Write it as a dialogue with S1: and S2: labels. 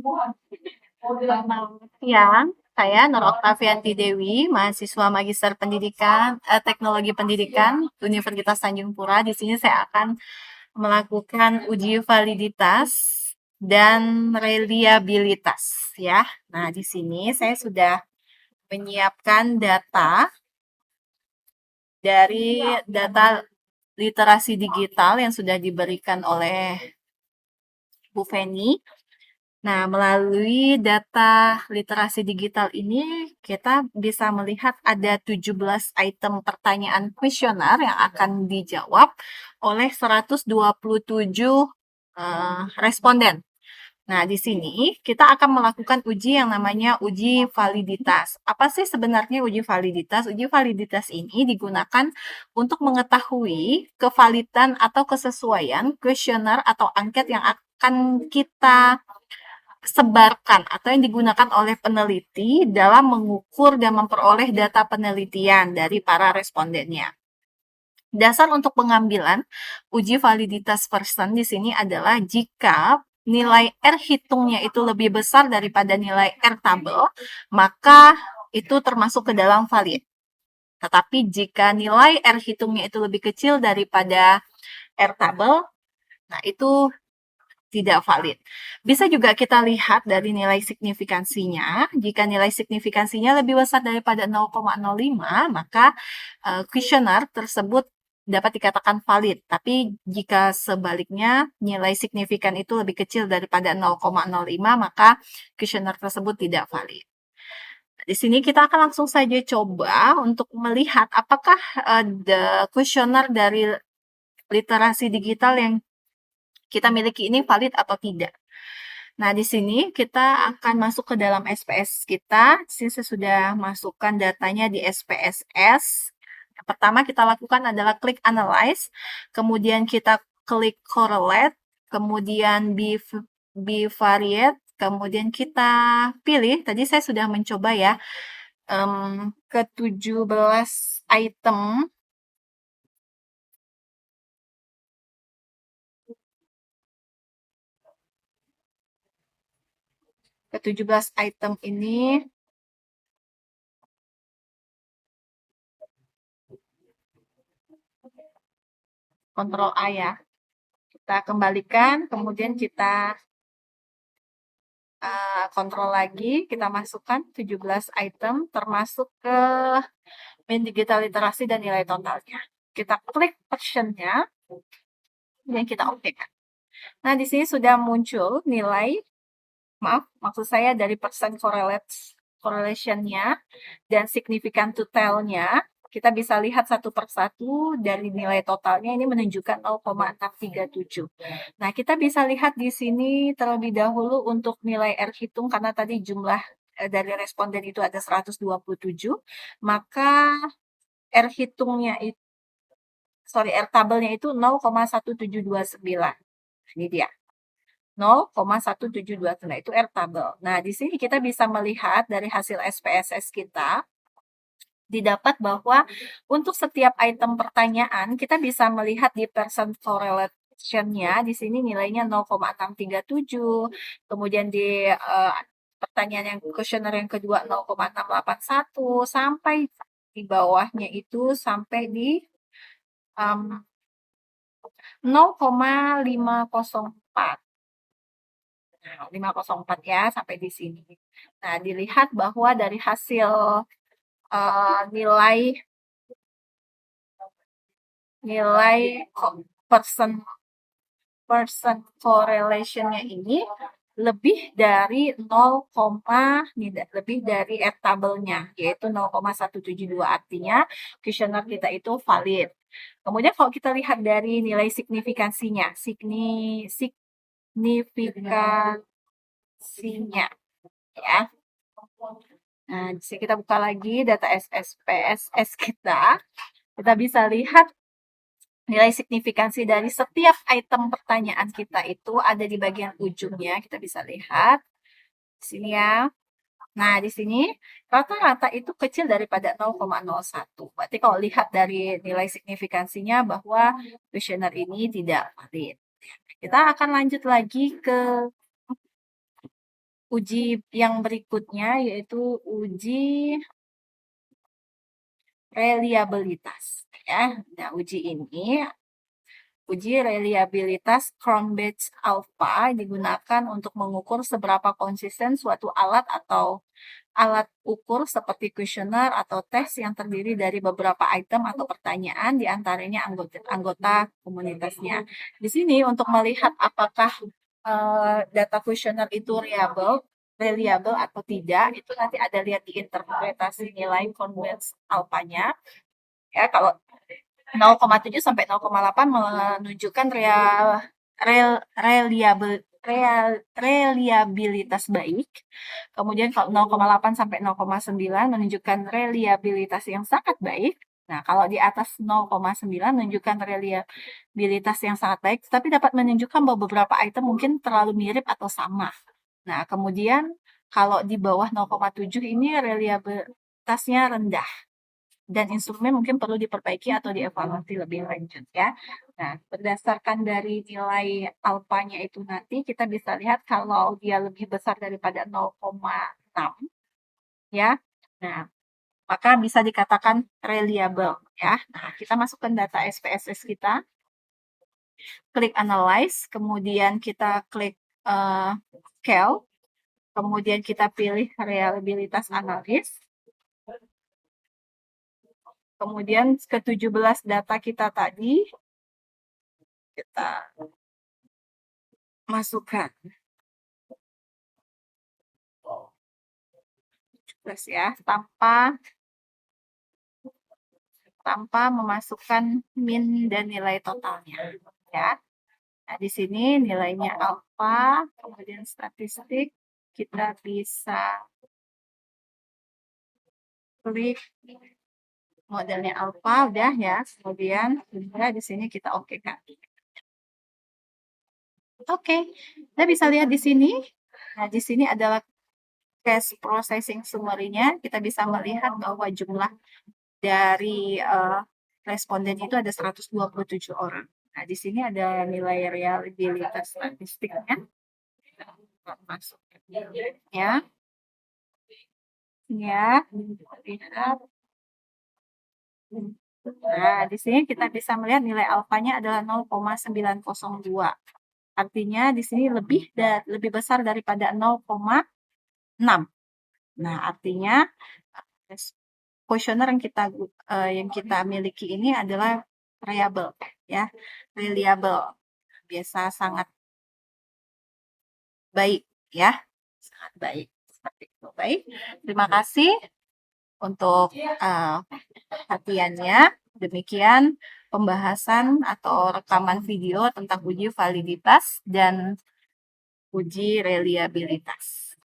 S1: Selamat siang, saya Nur Oktavianti Dewi, mahasiswa Magister Teknologi Pendidikan Universitas Tanjung Pura. Di sini saya akan melakukan uji validitas dan reliabilitas ya. Nah, di sini saya sudah menyiapkan data dari data literasi digital yang sudah diberikan oleh Bu Feni. Nah, melalui data literasi digital ini, kita bisa melihat ada 17 item pertanyaan kuesioner yang akan dijawab oleh 127 responden. Nah, di sini kita akan melakukan uji yang namanya uji validitas. Apa sih sebenarnya uji validitas? Uji validitas ini digunakan untuk mengetahui kevalidan atau kesesuaian kuesioner atau angket yang akan kita sebarkan atau yang digunakan oleh peneliti dalam mengukur dan memperoleh data penelitian dari para respondennya. Dasar untuk pengambilan uji validitas person di sini adalah jika nilai R hitungnya itu lebih besar daripada nilai R tabel, maka itu termasuk ke dalam valid. Tetapi jika nilai R hitungnya itu lebih kecil daripada R tabel, nah itu tidak valid. Bisa juga kita lihat dari nilai signifikansinya. Jika nilai signifikansinya lebih besar daripada 0,05, maka kuesioner tersebut dapat dikatakan valid. Tapi jika sebaliknya nilai signifikan itu lebih kecil daripada 0,05, maka kuesioner tersebut tidak valid. Di sini kita akan langsung saja coba untuk melihat apakah kuesioner dari literasi digital yang kita miliki ini valid atau tidak. Nah, di sini kita akan masuk ke dalam SPSS kita. Di sini saya sudah masukkan datanya di SPSS. Yang pertama kita lakukan adalah klik analyze, kemudian kita klik correlate, kemudian bivariate, kemudian kita pilih, tadi saya sudah mencoba ya, ke 17 item item ini, Ctrl A ya. Kita kembalikan, kemudian kita kontrol lagi, kita masukkan 17 item termasuk ke main digital literasi dan nilai totalnya. Kita klik versionnya dan kita oke kan. Nah, di sini sudah muncul nilai, maksud saya dari persen correlation-nya dan significant to tell-nya. Kita bisa lihat satu persatu dari nilai totalnya ini menunjukkan 0,637. Nah, kita bisa lihat di sini terlebih dahulu untuk nilai R hitung karena tadi jumlah dari responden itu ada 127, maka R hitungnya itu R tabelnya itu 0,1729. Ini dia. 0,1729 itu R tabel. Nah, di sini kita bisa melihat dari hasil SPSS kita didapat bahwa untuk setiap item pertanyaan kita bisa melihat di percent correlation-nya di sini nilainya 0,637, kemudian di pertanyaan yang kuesioner yang kedua 0,681 sampai di bawahnya itu sampai di 0,504. Nah, 504 ya sampai di sini. Nah, dilihat bahwa dari hasil nilai person correlation-nya ini lebih dari 0, lebih dari R tabelnya, yaitu 0,172. Artinya kuesioner kita itu valid. Kemudian kalau kita lihat dari nilai signifikansinya, signifikansinya ya. Nah, jika kita buka lagi data SPSS kita, kita bisa lihat nilai signifikansi dari setiap item pertanyaan kita itu ada di bagian ujungnya. Kita bisa lihat di sini ya. Nah, di sini rata-rata itu kecil daripada 0,01. Berarti kalau lihat dari nilai signifikansinya bahwa kuesioner ini tidak valid. Kita akan lanjut lagi ke uji yang berikutnya yaitu uji reliabilitas ya. Nah, uji reliabilitas Cronbach's alpha digunakan untuk mengukur seberapa konsisten suatu alat atau alat ukur seperti kuesioner atau tes yang terdiri dari beberapa item atau pertanyaan di antaranya anggota komunitasnya. Di sini untuk melihat apakah data kuesioner itu reliable atau tidak, itu nanti ada lihat di interpretasi nilai Cronbach's alpha-nya. Ya, kalau 0,7 sampai 0,8 menunjukkan reliabilitas baik. Kemudian kalau 0,8 sampai 0,9 menunjukkan reliabilitas yang sangat baik. Nah, kalau di atas 0,9 menunjukkan reliabilitas yang sangat baik, tapi dapat menunjukkan bahwa beberapa item mungkin terlalu mirip atau sama. Nah, kemudian kalau di bawah 0,7 ini reliabilitasnya rendah dan instrumen mungkin perlu diperbaiki atau dievaluasi lebih lanjut ya. Nah, berdasarkan dari nilai alfanya itu nanti kita bisa lihat kalau dia lebih besar daripada 0,6 ya. Nah, maka bisa dikatakan reliable ya. Nah, kita masukkan data SPSS kita, klik analyze, kemudian kita klik scale, kemudian kita pilih reliabilitas analis. Kemudian ke-17 data kita tadi, kita masukkan. Terus ya, tanpa memasukkan min dan nilai totalnya. Ya. Nah, di sini nilainya alfa, kemudian statistik, kita bisa klik modelnya alfa, udah ya. Kemudian di sini kita oke kan. Oke, kita bisa lihat di sini. Nah, di sini adalah cache processing summary-nya. Kita bisa melihat bahwa jumlah dari responden itu ada 127 orang. Nah, di sini ada nilai reliabilitas statistiknya. Masuk ya. Ya, lihat. Nah, di sini kita bisa melihat nilai alfanya adalah 0,902. Artinya di sini lebih besar daripada 0,6. Nah, artinya kuesioner yang kita miliki ini adalah reliable, biasa sangat baik ya, sangat baik seperti itu. Baik, terima kasih untuk perhatiannya. Demikian pembahasan atau rekaman video tentang uji validitas dan uji reliabilitas.